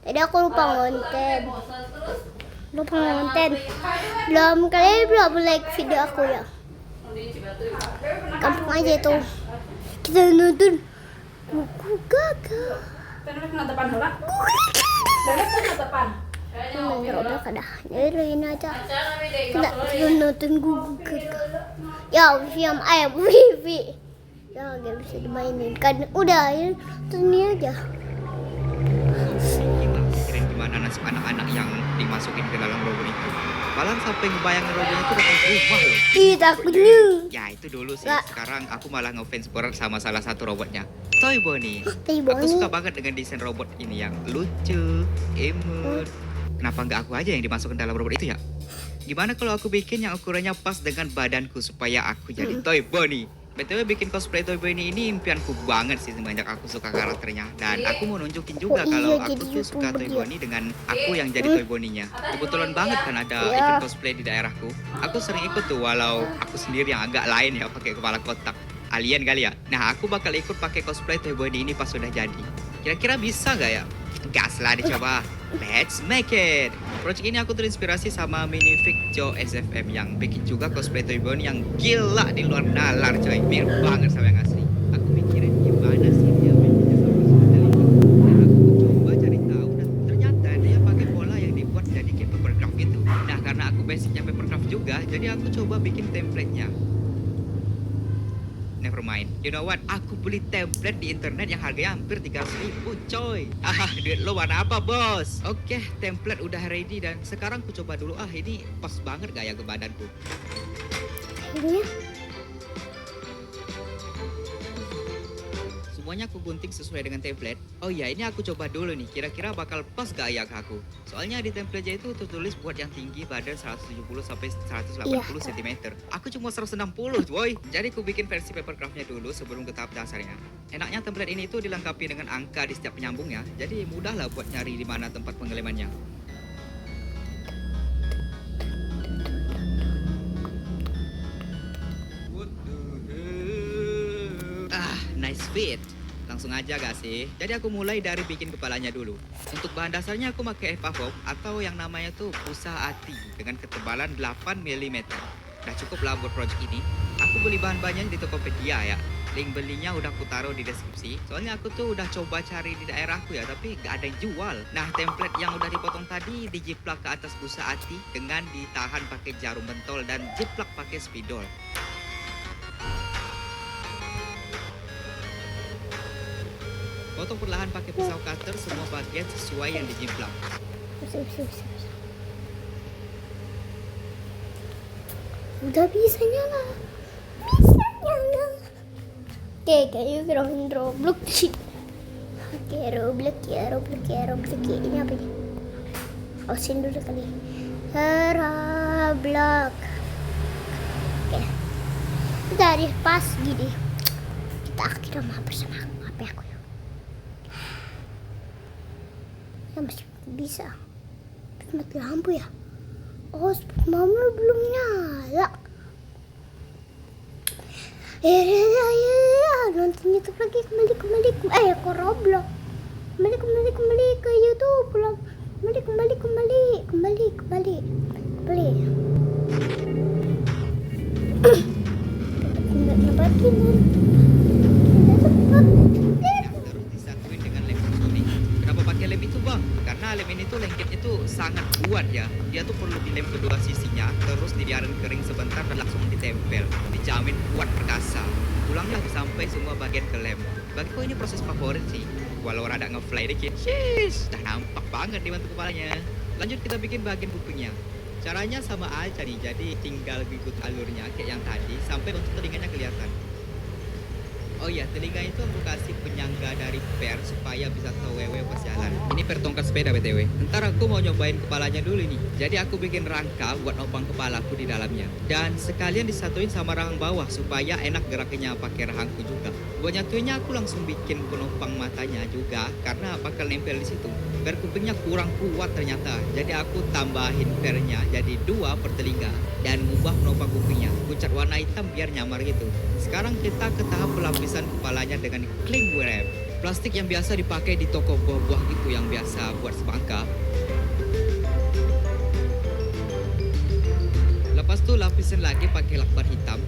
Tadi aku lupa ngonten. Belum kalian belum like video aku ya. Gampang aja itu. Kita nonton buku gagak. Udah kada. Jadi ini aja. Kita nonton buku gagak. Ya, film ayam wifi. Ya, gak bisa dimainin kan. Udah, ya, tonton ini aja. Kirain gimana nasib anak-anak yang dimasukin ke dalam robot itu. Malah sampai ngebayangin robotnya itu datang ke rumah loh. Ih, takutnya. Ya itu dulu sih. Nggak. Sekarang aku malah ngefans berat sama salah satu robotnya, Toy Bonnie. Toy Aku Bonnie. suka banget dengan desain robot ini yang lucu, imut. Kenapa nggak aku aja yang dimasukkan dalam robot itu ya? Gimana kalau aku bikin yang ukurannya pas dengan badanku supaya aku jadi Toy Bonnie? BTW bikin cosplay Toy Bonnie ini impianku banget sih semenjak aku suka karakternya. Dan aku mau nunjukin juga Oh iya, kalau aku jadi tuh suka YouTuber Toy dia. Bonnie dengan aku yang jadi Toy Bonnie-nya. Kebetulan banget kan ada Iya. event cosplay di daerahku. Aku sering ikut tuh walau aku sendiri yang agak lain ya pakai kepala kotak. Alien kali ya. Nah aku bakal ikut pakai cosplay Toy Bonnie ini pas sudah jadi. Kira-kira bisa gak ya? Gas lah dicoba. Let's make it. Project ini aku terinspirasi sama Minifig Joe SFM yang bikin juga cosplay Toy Bonnie yang gila di luar nalar coy. Mirip banget sama yang asli. Aku mikirin gimana sih dia bikinnya sampai sedetail itu. Dan aku coba cari tahu dan ternyata dia pakai pola yang dibuat jadi kayak papercraft itu. Nah karena aku basicnya papercraft juga, jadi aku coba bikin template-nya. Never mind. You know what? Aku beli template di internet yang harganya hampir 300.000 coy. Duit lo warna apa bos? Oke, template udah ready dan sekarang aku coba dulu. Ini pas banget gak ya ke badanku? Ini Semuanya aku gunting sesuai dengan template. Oh iya, ini aku coba dulu nih. Kira-kira bakal pas gak ya ke aku? Soalnya di template itu tertulis buat yang tinggi badan 170 sampai 180 Iya. cm. Aku cuma 160, boy. Jadi aku bikin versi papercraftnya dulu sebelum ke tahap dasarnya. Enaknya template ini tuh dilengkapi dengan angka di setiap penyambungnya. Jadi mudah lah buat nyari di mana tempat pengelemannya. Nice fit. Langsung aja gak sih? Jadi aku mulai dari bikin kepalanya dulu. Untuk bahan dasarnya aku pakai Evapop atau yang namanya tuh busa ati dengan ketebalan 8 mm. Udah cukup lah buat project ini. Aku beli bahan-bahannya di Tokopedia ya. Link belinya udah aku taruh di deskripsi. Soalnya aku tuh udah coba cari di daerahku ya, tapi gak ada yang jual. Nah, template yang udah dipotong tadi dijiplak ke atas busa ati dengan ditahan pakai jarum bentol dan jiplak pakai spidol. Potong perlahan pakai pisau cutter semua bagian sesuai yang dijiplak. bisa. Udah bisa nyala. Oke, kayaknya film Roblox sih. Oke, Roblox ya. Ini apa nih? Osin dulu kali. Roblox. Oke. Dari pas gini. Kita akhirnya mau bersama HP aku ya. Ya masih bisa. Tapi mati lampu ya. Oh, mama belum nyala. Nonton YouTube lagi kembali ke Roblox. Kembali ke YouTube pulang. Kembali. Dapatin. Terus disatuin dengan lem Sony. Kenapa pakai lem itu bang? Karena lem ini tuh lengketnya tuh sangat kuat ya. Dia tuh perlu dilem kedua sisinya, terus dibiarin kering sebentar dan langsung ditempel. Dijamin kuat perkasa. Pulangnya sampai semua bagian ke lem. Bagiku ini proses favorit sih. Walau rada nge-fly dikit. Shish, dah nampak banget di bantu kepalanya. Lanjut kita bikin bagian kupingnya. Caranya sama aja nih, jadi tinggal ikut alurnya kayak yang tadi sampai untuk telinganya kelihatan. Oh iya, telinga itu aku kasih penyangga dari per supaya bisa tahu wewe pas jalan. Ini per tongkat sepeda BTW. Ntar aku mau nyobain kepalanya dulu nih. Jadi aku bikin rangka buat nopang kepalaku di dalamnya. Dan sekalian disatuin sama rahang bawah supaya enak geraknya pakai rahangku juga. Buat nyatuinnya aku langsung bikin penopang matanya juga karena bakal nempel di situ. Per kupingnya kurang kuat ternyata. Jadi aku tambahin pernya jadi 2 per telinga dan ngubah penopang kupingnya. Pucat warna hitam biar nyamar gitu. Sekarang kita ke tahap pelapisan kepalanya dengan cling wrap. Plastik yang biasa dipakai di toko buah-buah gitu yang biasa buat semangka. Lepas tu lapisan lagi pakai lakban hitam.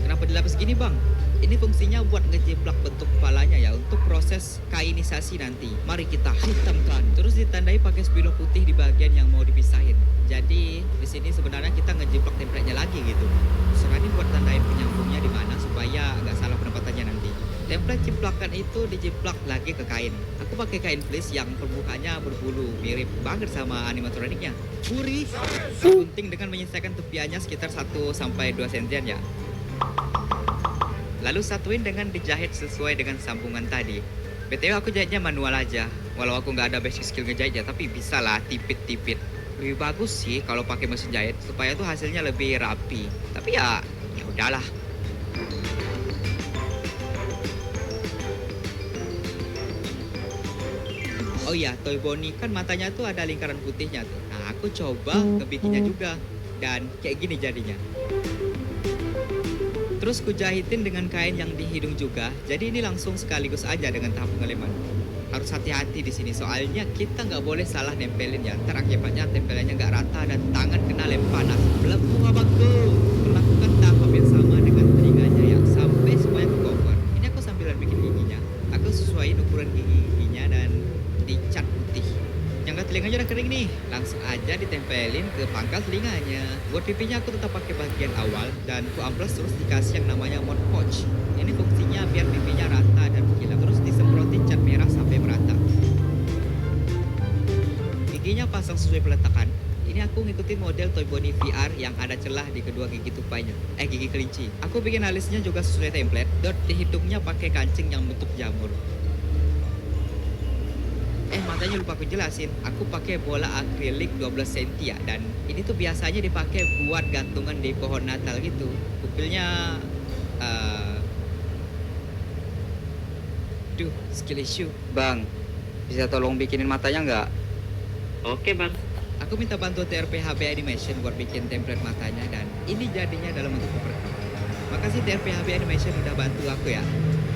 Kenapa dilapis gini bang? Ini fungsinya buat ngejiplak bentuk kepalanya ya untuk proses kainisasi nanti. Mari kita hitamkan. Terus ditandai pakai spidol putih di bagian yang mau dipisahin. Jadi di sini sebenarnya kita ngejiplak template-nya lagi gitu. Serah ini buat tandain penyambungnya di mana supaya nggak salah penempatannya nanti. Template ciplakan itu dijiplak lagi ke kain. Aku pakai kain fleece yang permukaannya berbulu, mirip banget sama animatroniknya. Gurih, gunting dengan menyelesaikan tepiannya sekitar 1-2 sentian ya. Lalu satuin dengan dijahit sesuai dengan sambungan tadi. BTW aku jahitnya manual aja. Walau aku nggak ada basic skill ngejahit ya, tapi bisa lah tipit-tipit. Lebih bagus sih kalau pakai mesin jahit supaya tuh hasilnya lebih rapi. Tapi ya udahlah. Oh iya, Toy Bonnie kan matanya tuh ada lingkaran putihnya tuh. Nah, aku coba ngebikinnya juga. Dan kayak gini jadinya. Terus ku jahitin dengan kain yang di hidung juga. Jadi ini langsung sekaligus aja dengan tahap pengeleman. Harus hati-hati di sini soalnya kita nggak boleh salah nempelin ya. Ntar akibatnya tempelannya nggak rata dan tangan kena lem panas. Melepuh abangku. Melakukan tahap yang sama dengan telinganya ya sampai semuanya ke cover. Ini aku sambilan bikin giginya. Aku sesuaiin ukuran giginya dan dicat putih. Yang telinganya udah kering nih, langsung aja ditempelin ke pangkal telinganya. Buat pipinya aku tetap pakai bagian awal dan ku amplas terus dikasih yang namanya Mod Pouch. Ini fungsinya biar pipinya rata dan mengkilap. Terus disemprotin cat merah sampai merata. Giginya pasang sesuai peletakan. Ini aku ngikutin model Toy Bonnie VR yang ada celah di kedua gigi tupainya. Gigi kelinci. Aku bikin alisnya juga sesuai template. Dot di hidungnya pakai kancing yang bentuk jamur. Matanya lupa aku jelasin, aku pakai bola akrilik 12 cm ya. Dan ini tuh biasanya dipakai buat gantungan di pohon Natal gitu. Pupilnya skill issue. Bang, bisa tolong bikinin matanya nggak? Oke bang. Aku minta bantuan TRPHB Animation buat bikin template matanya. Dan ini jadinya dalam bentuk kopernik. Makasih TRPHB Animation udah bantu aku ya.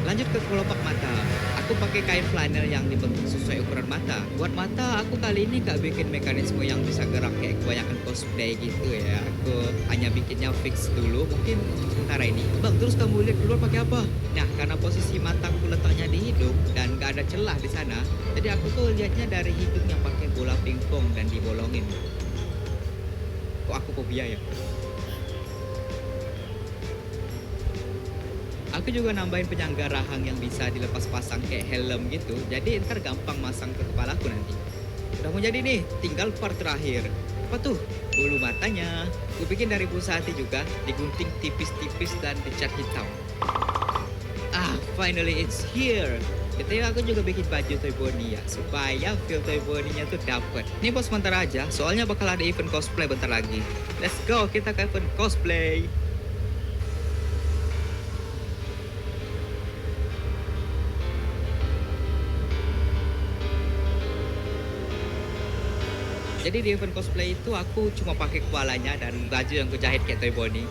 Lanjut ke kelopak mata. Aku pakai kain flanel yang dibentuk sesuai ukuran mata. Buat mata, aku kali ini gak bikin mekanisme yang bisa gerak kayak kebanyakan cosplay gitu ya. Aku hanya bikinnya fix dulu. Mungkin sementara ini. Bang, terus kamu lihat keluar pakai apa? Nah, karena posisi mataku letaknya di hidung dan gak ada celah di sana, jadi aku tuh lihatnya dari hidung yang pakai bola pingpong dan dibolongin. Kok aku fobia ya? Aku juga nambahin penyangga rahang yang bisa dilepas pasang kayak helm gitu. Jadi ntar gampang masang ke kepalaku nanti. Udah mau jadi nih, tinggal part terakhir. Apa tuh? Bulu matanya. Gue bikin dari busa hati juga, digunting tipis-tipis dan dicat hitam. Finally it's here. BTW aku juga bikin baju Toy Bonnie ya, supaya feel Toy Bonnie-nya tuh dapet. Ini buat sementara aja, soalnya bakal ada event cosplay bentar lagi. Let's go, kita ke event cosplay. Jadi di event cosplay itu aku cuma pakai kepalanya dan baju yang kujahit kayak Toy Bonnie.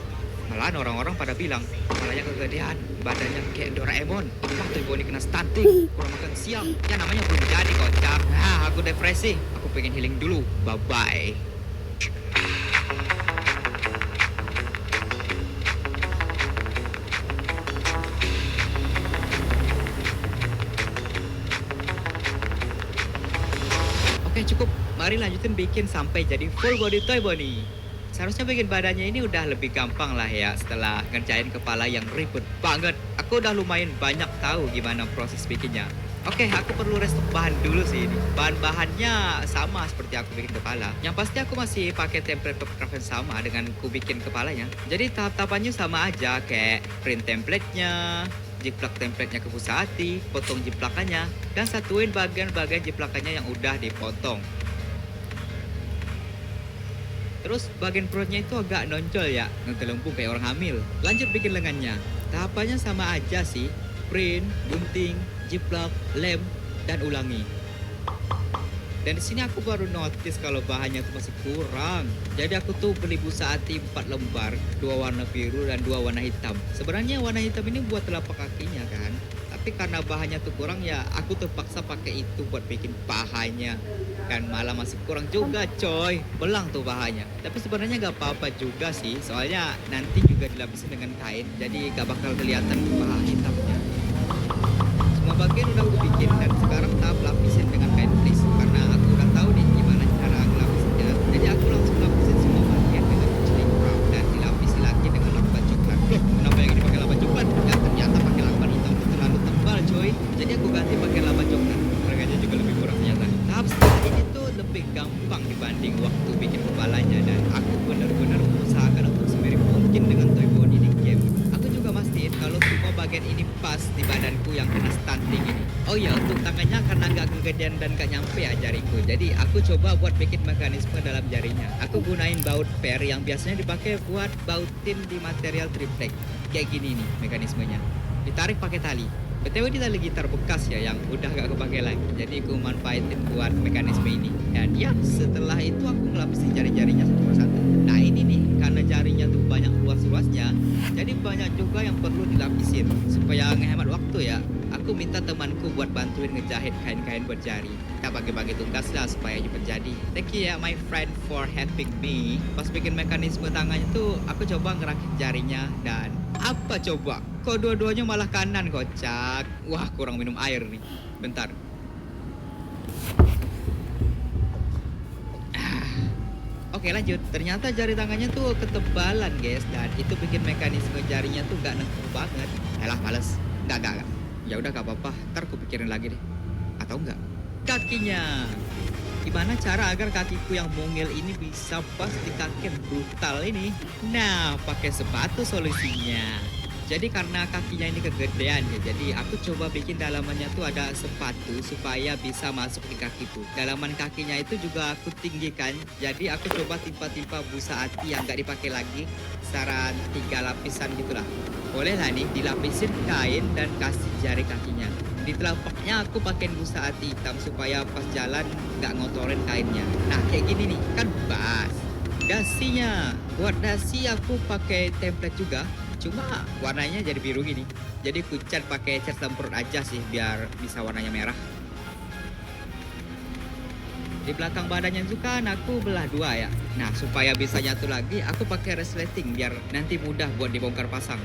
Malahan orang-orang pada bilang kepalanya kegedean, badannya kayak Doraemon. Wah, Toy Bonnie kena stunting, kurang makan siang. Ya namanya belum jadi kocak. Aku depresi. Aku pengen healing dulu. Bye-bye. Oke, cukup. Mari lanjutin bikin sampai jadi full body Toy Bonnie. Seharusnya bikin badannya ini udah lebih gampang lah ya setelah ngerjain kepala yang ribet banget. Aku udah lumayan banyak tahu gimana proses bikinnya. Oke, aku perlu restock bahan dulu sih ini. Bahan-bahannya sama seperti aku bikin kepala. Yang pasti aku masih pakai template Papercraft yang sama dengan aku bikin kepalanya. Jadi tahap-tahapannya sama aja, kayak print template-nya, jiplak template-nya ke busa hati, potong jiplakannya, dan satuin bagian-bagian jiplakannya yang udah dipotong. Terus bagian perutnya itu agak nonjol ya, ngegelembung kayak orang hamil. Lanjut bikin lengannya. Tahapannya sama aja sih. Print, gunting, jiplak, lem, dan ulangi. Dan di sini aku baru notice kalau bahannya tuh masih kurang. Jadi aku tuh beli busa hati 4 lembar, 2 warna biru dan 2 warna hitam. Sebenarnya warna hitam ini buat telapak kakinya kan. Tapi karena bahannya tuh kurang ya aku terpaksa pakai itu buat bikin pahanya. Kan malah masih kurang juga coy. Belang tuh pahanya. Tapi sebenarnya gak apa-apa juga sih. Soalnya nanti juga dilapisin dengan kain. Jadi gak bakal kelihatan paha hitamnya. Semua bagian udah aku bikin dan sekarang tahap lapisin dengan kain fleece. Karena aku udah tahu nih gimana cara ngelapisinnya. Jadi aku langsung lapisin semua bagian dengan cling wrap dan dilapisi lagi dengan lakban coklat. Loh, kenapa yang ini pakai lakban coklat? Ya ternyata pakai lakban hitam itu terlalu tebal coy. Jadi aku ganti pakai lakban coklat. Harganya juga lebih murah ternyata. Tahap seperti ini tuh lebih gampang dibanding waktu bikin kepalanya dan aku benar-benar mengusahakan untuk semirip mungkin dengan toy body di game. Aku juga mastiin kalau semua bagian ini pas di badanku yang kena stunting ini. Oh iya, untuk tangannya karena agak kegedean dan gak nyampe ya jariku. Jadi aku coba buat bikin mekanisme dalam jarinya. Aku gunain baut per yang biasanya dipakai buat bautin di material triplek. Kayak gini nih mekanismenya. Ditarik pakai tali. BTW ini tali gitar bekas ya yang udah gak kepake lagi. Jadi aku manfaatin buat mekanisme ini. Dan ya setelah itu aku ngelapisin jari-jarinya satu persatu. Nah ini nih karena jarinya tuh banyak luas-luasnya. Jadi banyak juga yang perlu dilapisin. Supaya ngehemat waktu ya. Aku minta temanku buat bantuin ngejahit kain-kain buat jari. Kita bagi-bagi tugas lah supaya cepat jadi. Thank you ya my friend for helping me. Pas bikin mekanisme tangannya tuh aku coba ngerakit jarinya dan apa coba? Kok dua-duanya malah kanan kocak. Wah kurang minum air nih. Bentar. Oke lanjut. Ternyata jari tangannya tuh ketebalan guys. Dan itu bikin mekanisme jarinya tuh gak nengkep banget. Alah males. Enggak. Ya udah gak apa-apa. Ntar aku pikirin lagi deh. Atau enggak? Kakinya. Gimana cara agar kakiku yang mungil ini bisa pas di kaki yang brutal ini? Nah, pakai sepatu solusinya. Jadi karena kakinya ini kegedean ya, jadi aku coba bikin dalamannya tuh ada sepatu supaya bisa masuk di kakiku. Dalaman kakinya itu juga aku tinggikan, jadi aku coba timpa-timpa busa hati yang gak dipakai lagi, secara 3 lapisan gitulah. Boleh lah nih dilapisin kain dan kasih jari kakinya. Di telapaknya aku pakai busa hati hitam supaya pas jalan gak ngotorin kainnya. Nah kayak gini nih, kan pas. Dasinya, buat dasi aku pakai template juga. Cuma warnanya jadi biru gini. Jadi aku cat pakai cat semprot aja sih biar bisa warnanya merah. Di belakang badannya juga aku belah 2 ya. Nah supaya bisa nyatu lagi aku pakai resleting biar nanti mudah buat dibongkar pasang.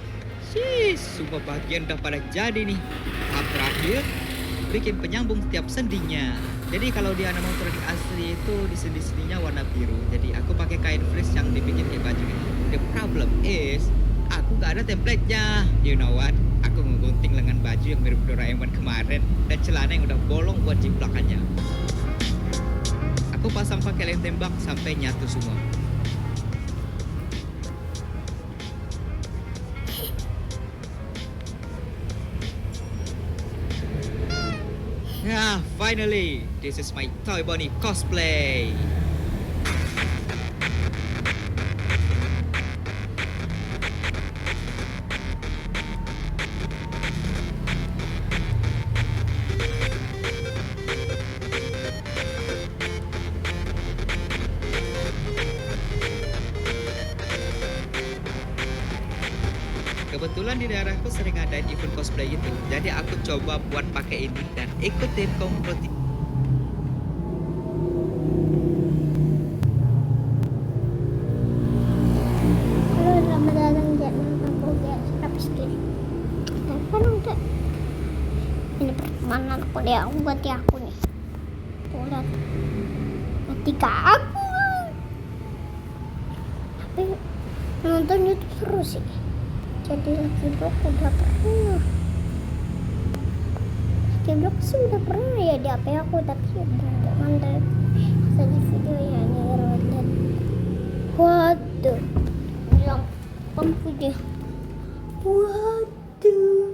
Semua bagian udah pada jadi nih. Tahap terakhir bikin penyambung setiap sendinya. Jadi kalau di Hana motor asli itu di sendi-sendinya warna biru. Jadi aku pakai kain fleece yang dibikin kayak baju ini. The problem is aku gak ada template-nya. You know what? Aku ngegunting lengan baju yang mirip Doraemon kemarin dan celana yang udah bolong buat jiplakannya. Aku pasang pakai lem tembak sampai nyatu semua. Nah, finally, this is my Toy Bonnie cosplay. Kebetulan di daerahku sering ngadain event cosplay gitu. Jadi aku coba buat pakai ini dan ikutin kompetisi. Halo, selamat datang di channel aku guys. Subscribe. Telepon udah. Ini pertemanan aku deh. Aku ganti aku nih. Udah. Ketika aku. Tapi nonton YouTube seru sih. Jadi Lucky Block udah pernah. Lucky Block sih udah pernah ya di HP aku, tapi bukan dari saja videonya ini dan waduh bilang lampu dia waduh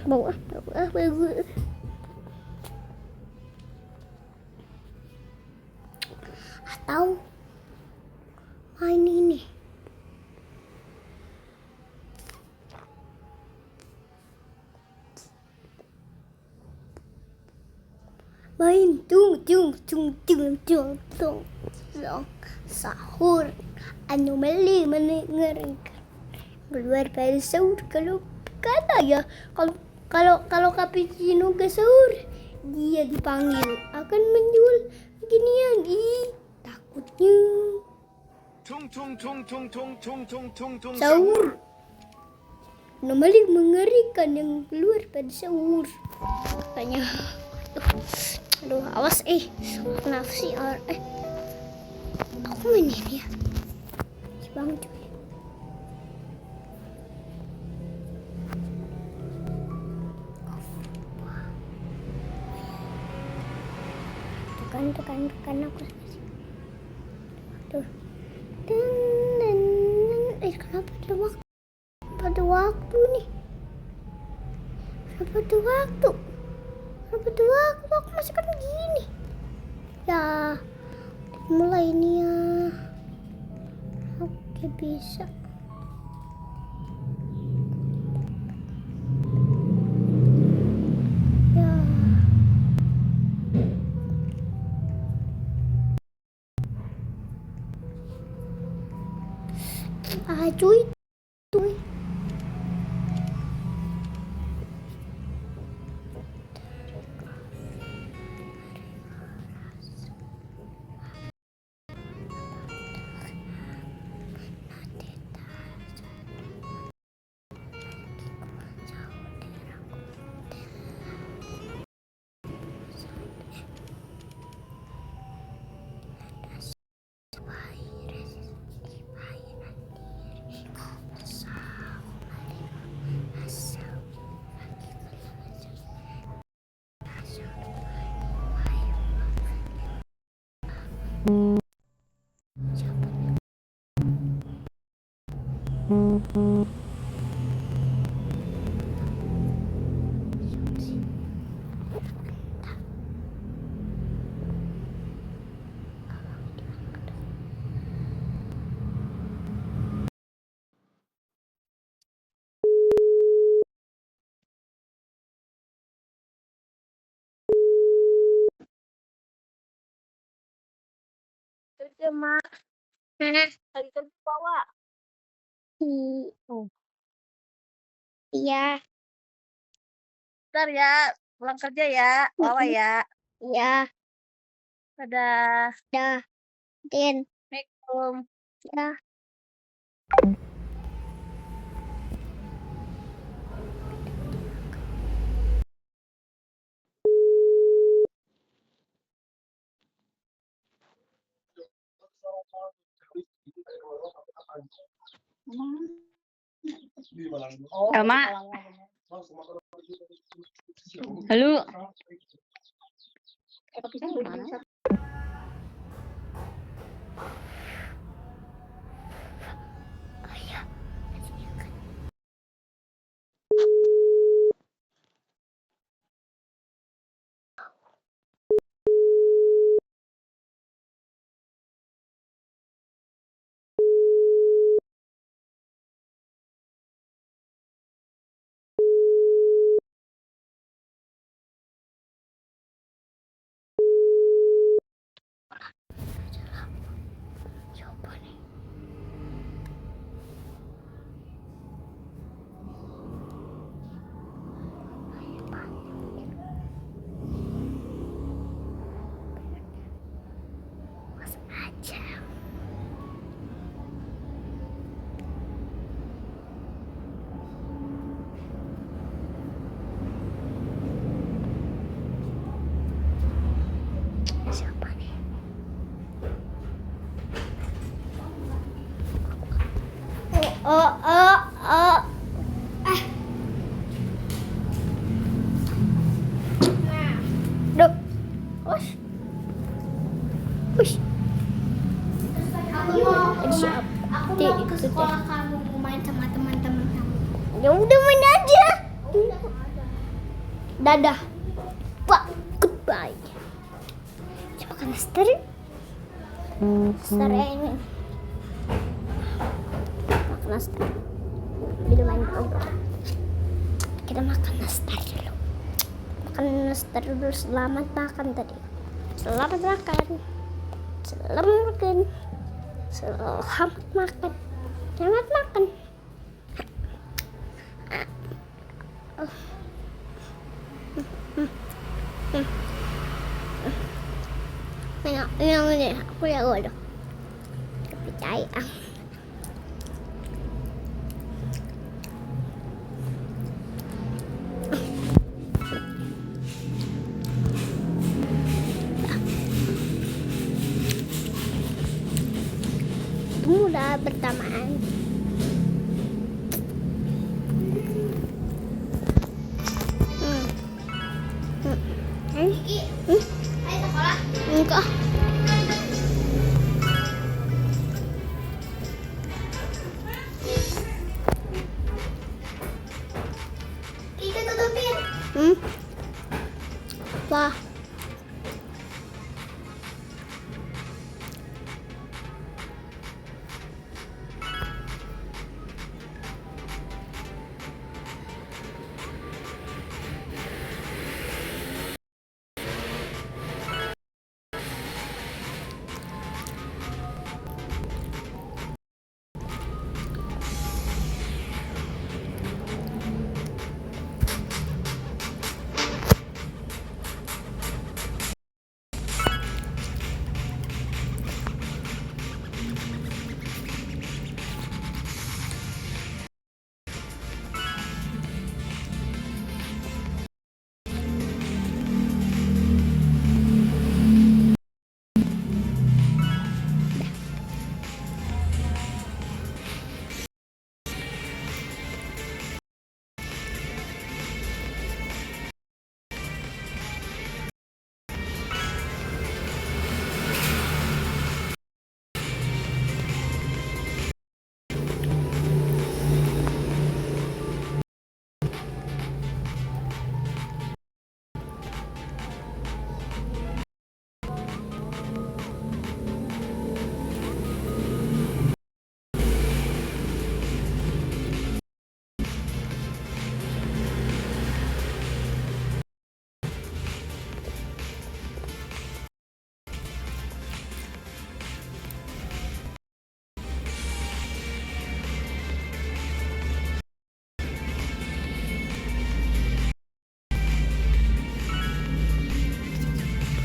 bawah atau main ini main tung sahur anomali mengerikan Keluar pada sahur. Kalau kata ya, kalau cappuccino ke sahur, dia dipanggil akan menjual beginian. Takutnya sahur. Normally mengerikan yang keluar pada sahur. Makanya, aduh, awas nafsi aku mainin ya. Bang cuy. Tekan aku tuh. Dan kenapa ada waktu nih? Kenapa ada waktu? Aku masih kan gini. Ya, mulai nih ya. Oke, bisa. Ya. Cuy. Kerja, Mak. Hari kerja bawa. Iya. Bentar ya, pulang kerja ya. Bawa ya. Iya. Dadah. Dah. Din. Assalamualaikum. Ya. Mak. Halo. Coba nih. Mas aja. Siapa nih? Dok. Ush. Aku mau ke sekolah kamu mau main sama teman-teman kamu. Ya udah main aja. Dadah. Pak, goodbye. Coba kan Star. Star ini. Makan nastar. Bila main ngobrol. Kita makan nastar dulu. Makan nastar dulu. Selamat makan tadi. Selamat makan. Selamat makan. Selamat makan. Selamat makan. Yang ini aku ya udah percaya. Udah bertamaan. Enggak. Kita tutupin. Apa?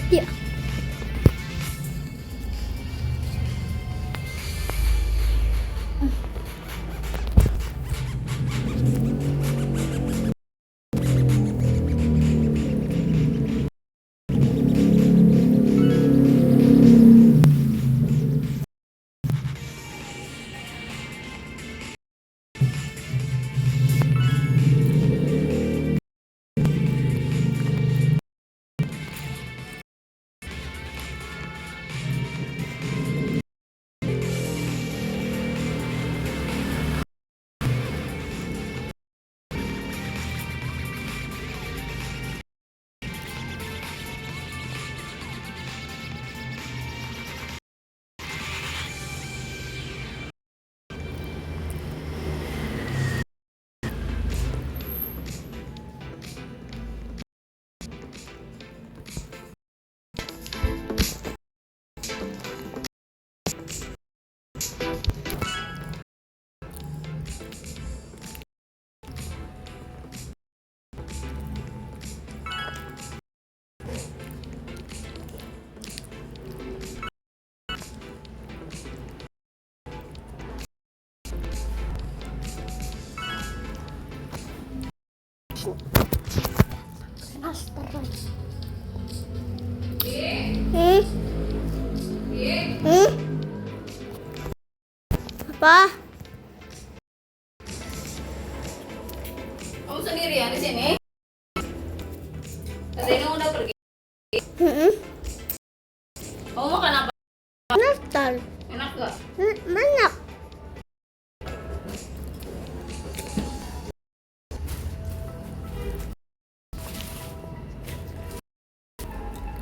Ya. Keras terus. Apa? Kamu sendirian di sini? Reno udah pergi. Kamu makan apa? Nastar. Enak gak? Mana?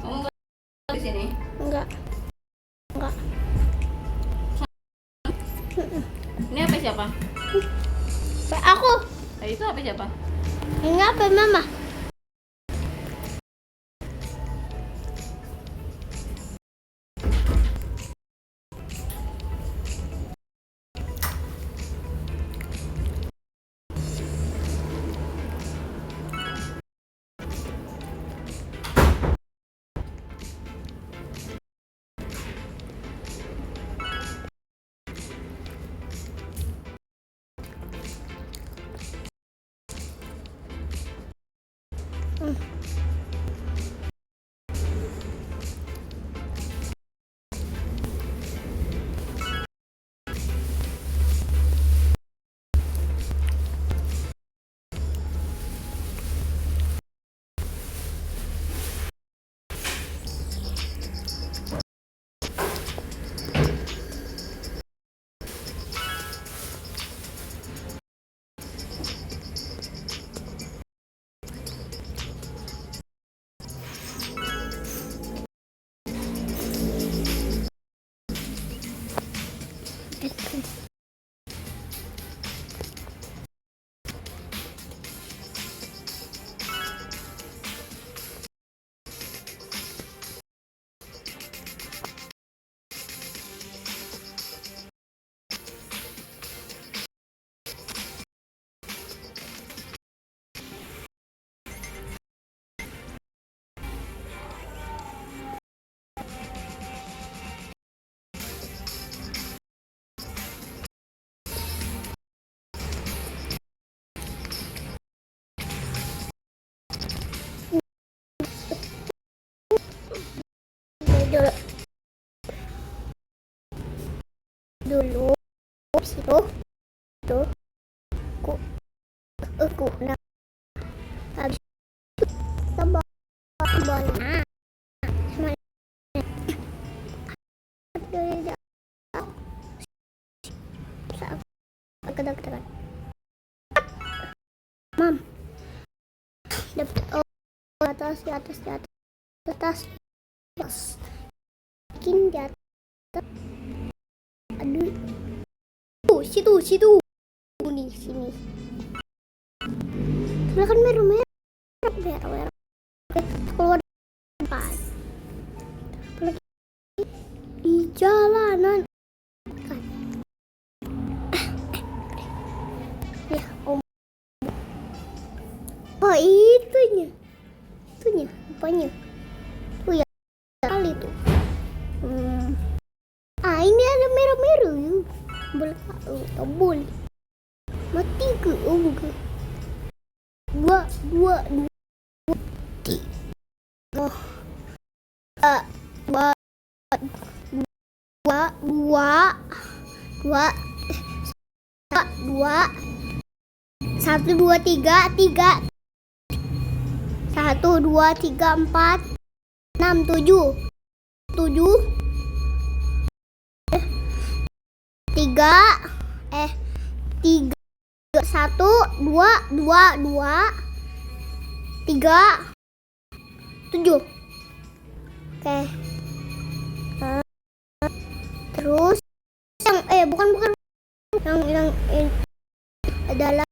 Kamu gak di sini? Enggak. Enggak. Ini apa siapa? Aku. Itu apa siapa? Ini apa mama? dulu. Dulu situ tuh aku nah habis itu kita bolanya semuanya dekat mam dapat di atas mungkin di atas aduh situ nih sini sebelah kan merah keluar depan apalagi di jalanan kan ya om oh itunya apanya oh ya kali tuh ini ada merah yuk boleh tak boleh mati ke oh bukan dua tiga dua satu dua tiga 1 2 3 4 6 7 tiga 1 2 3 7 oke terus yang bukan yang adalah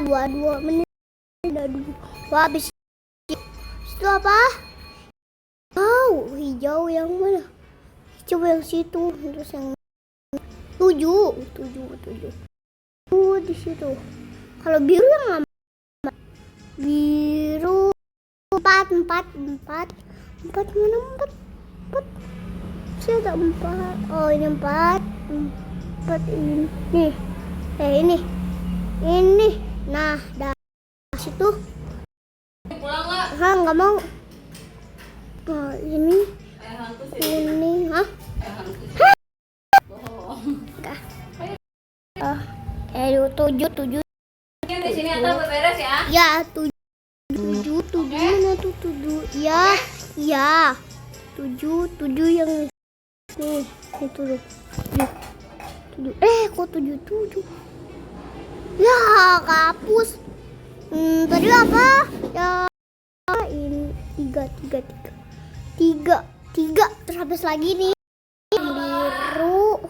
2 menit udah 2 habis itu apa hijau yang mana hijau yang situ terus yang 7 di situ kalau biru yang lama biru 4 mana 4 saya ada 4 oh ini 4 ini nah dah situ Pulang nggak? nggak mau ini hah tujuh Di sini atas beberes ya. ya tujuh mana tuh 7 ya 7 yang nih itu tuh 7 kok 7 ya kapus tadi apa ya ini 3 terus habis lagi nih biru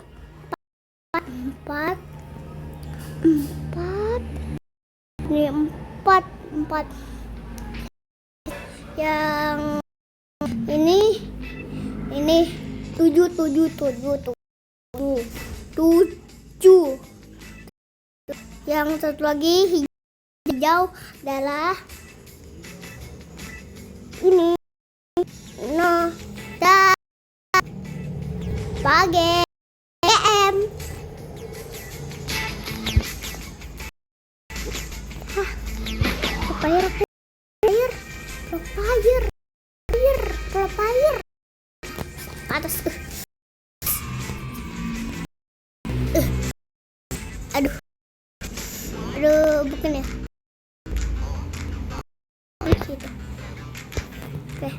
4 ini 4 yang ini 7 yang satu lagi hijau adalah ini no da pagi Fire atas aduh bukan ya gitu oke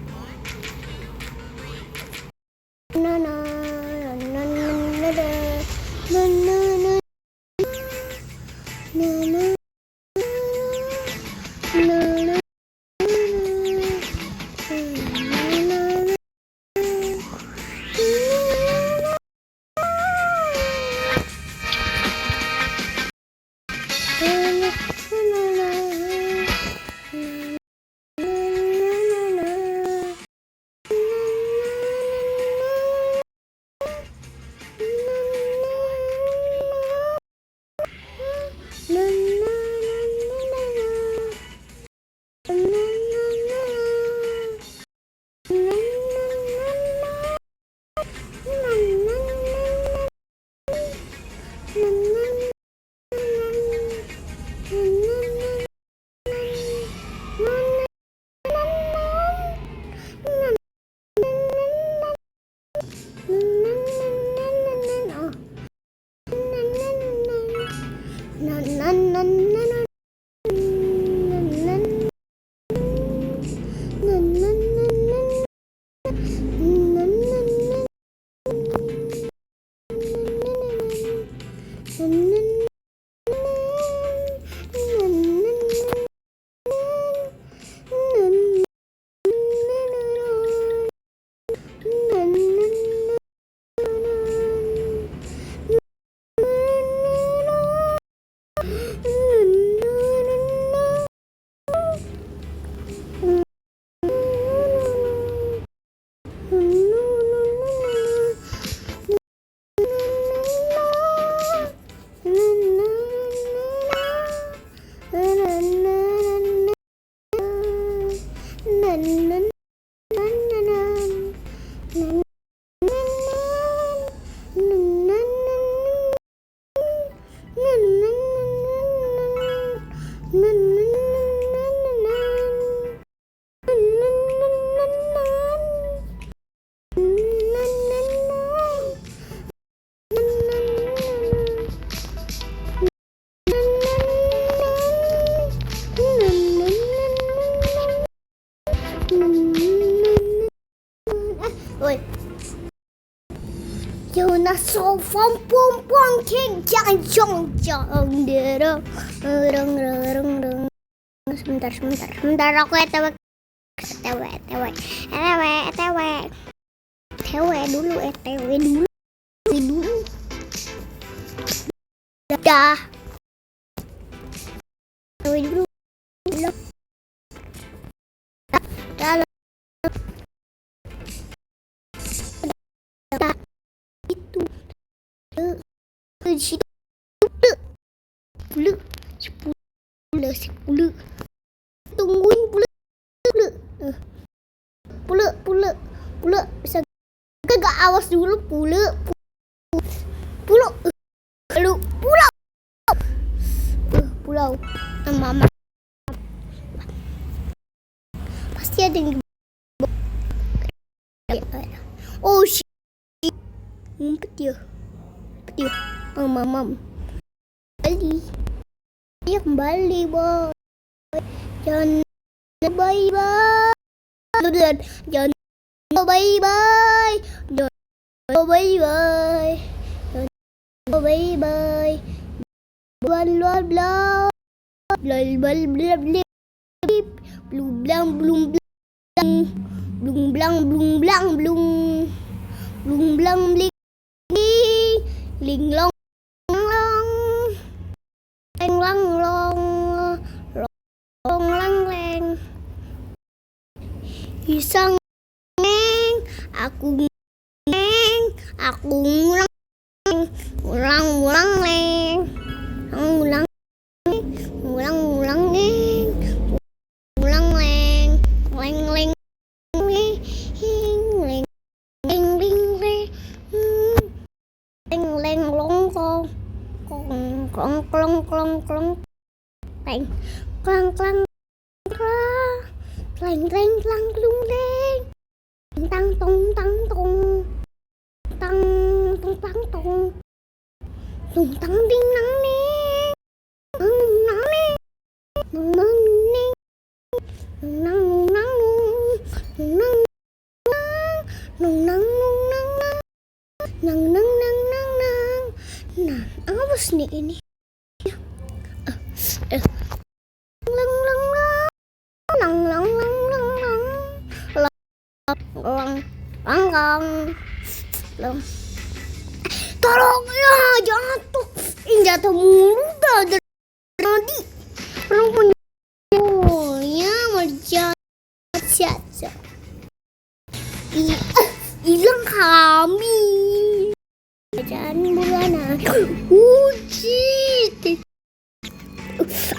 Ôi, giờ nó sổ phong pom pom kek jangan jong derong rong. Sebentar aku etw dulu dah dulu itu sepuluh tungguin pula bisa gak awas dulu pula pulau mama pasti ada yang oh shit ngumpet ya mama kembali boy jangan bye jangan bye ling long leng isang aku ulang leng klong klang klung leng tang tong tung tang ding nang neng awas nih ini lang tolong ya jatuh jatuh mulu dah dari tadi orang punya merjat hilang kami jangan bulanan uji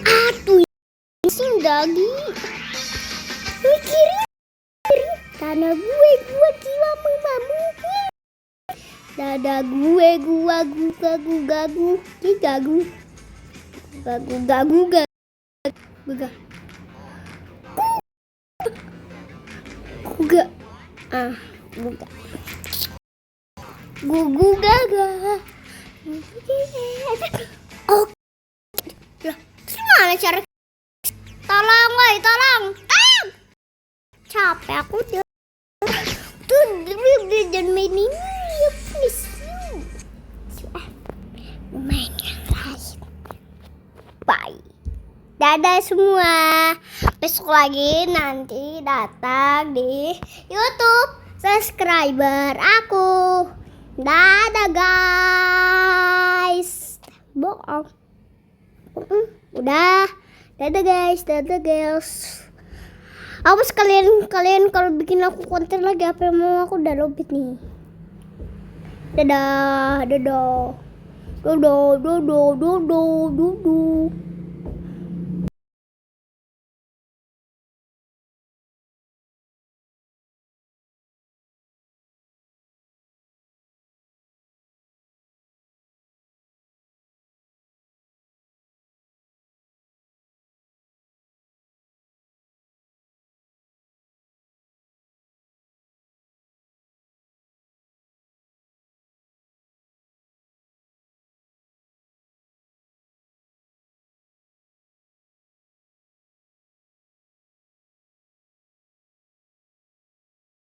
atuh sing dagi mikirin tanah gue kiwa mamamu dada gue gagu gugu gaga oh lah gimana cara tolong capek aku tuh jangan main ini ya please main yang lain bye dadah semua besok lagi nanti datang di YouTube subscriber aku dadah guys bohong udah dadah guys dadah girls. Awas kalian kalau bikin aku konten lagi apa yang mau aku udah lobit nih. Dadah.